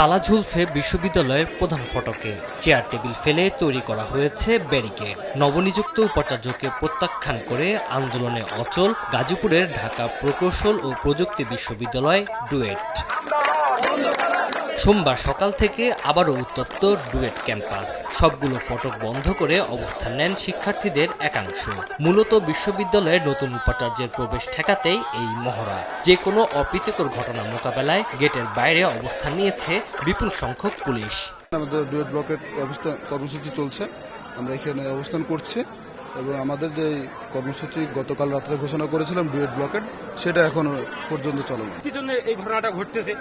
তালা ঝুলছে বিশ্ববিদ্যালয়ের প্রধান ফটকে, চেয়ার টেবিল ফেলে তৈরি করা হয়েছে ব্যারিকেড। নবনিযুক্ত উপাচার্যকে প্রত্যাখ্যান করে আন্দোলনে অচল গাজীপুরের ঢাকা প্রকৌশল ও প্রযুক্তি বিশ্ববিদ্যালয় ডুয়েট। সোমবার সকাল থেকে আবারও উত্তপ্ত ডুয়েট ক্যাম্পাস। সবগুলো ফটক বন্ধ করে অবস্থান নেন শিক্ষার্থীদের একাংশ। মূলত বিশ্ববিদ্যালয়ের নতুন উপাচার্যের প্রবেশ ঠেকাতেই এই মহড়া। যে কোনো অপ্রীতিকর ঘটনা মোকাবেলায় গেটের বাইরে অবস্থান নিয়েছে বিপুল সংখ্যক পুলিশ। আমাদের ডুয়েট ব্লকের কর্মসূচি চলছে, আমরা এখানে অবস্থান করছি এবং আমাদের যে কর্মসূচি গতকাল রাত্রে ঘোষণা করেছিলাম ডুয়েট ব্লকের, সেটা এখনো পর্যন্ত চলমান। কি জন্য এই ঘটনাটা ঘটতেছে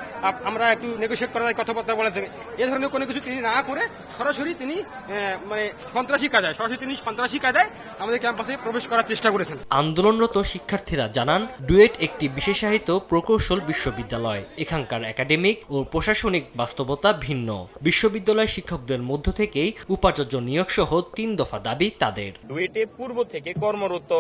আমরা একটু নেগোশিয়েট করার কথাবার্তা বলেছেন, এ ধরনের কোনো কিছু তিনি না করে সরাসরি তিনি সন্ত্রাসী কায়দায় আমাদের ক্যাম্পাসে প্রবেশ করার চেষ্টা করেছেন। আন্দোলনরত শিক্ষার্থীরা জানান, ডুয়েট একটি বিশেষায়িত প্রকৌশল বিশ্ববিদ্যালয়। এখানকার একাডেমিক ও প্রশাসনিক বাস্তবতা ভিন্ন। বিশ্ববিদ্যালয় শিক্ষকদের মধ্য থেকেই উপাচার্য নিয়োগ সহ 3 দফা দাবি তাদের। ডুয়েটে পূর্ব থেকে কর্মরত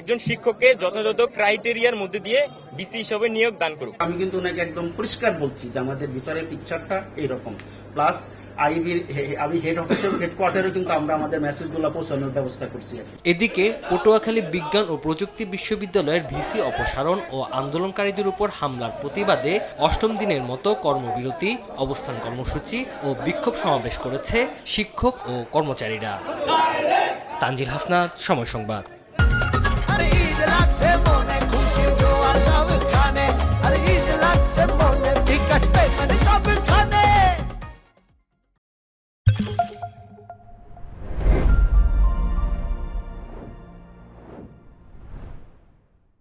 একজন শিক্ষককে যথাযথ ক্রাইটেরিয়ার মধ্যে দিয়ে বিসি হিসেবে নিয়োগ দান করুক। আমি কিন্তু ওনাকে একদম পরিষ্কার বলছি যে আমাদের ভিতরের পিকচারটা এইরকম, প্লাস আমি হেড অফিসের হেডকোয়ার্টারে কিন্তু আমরা আমাদের মেসেজগুলো পৌঁছানোর ব্যবস্থা করছি। এদিকে পটুয়াখালী বিজ্ঞান ও প্রযুক্তি বিশ্ববিদ্যালয়ের ভিসি অপসারণ ও আন্দোলনকারীদের উপর হামলার প্রতিবাদে 8ম দিনের মতো কর্মবিরতি, অবস্থান কর্মসূচি ও বিক্ষোভ সমাবেশ করেছে শিক্ষক ও কর্মচারীরা। তানজিল হাসনাত, সময় সংবাদ।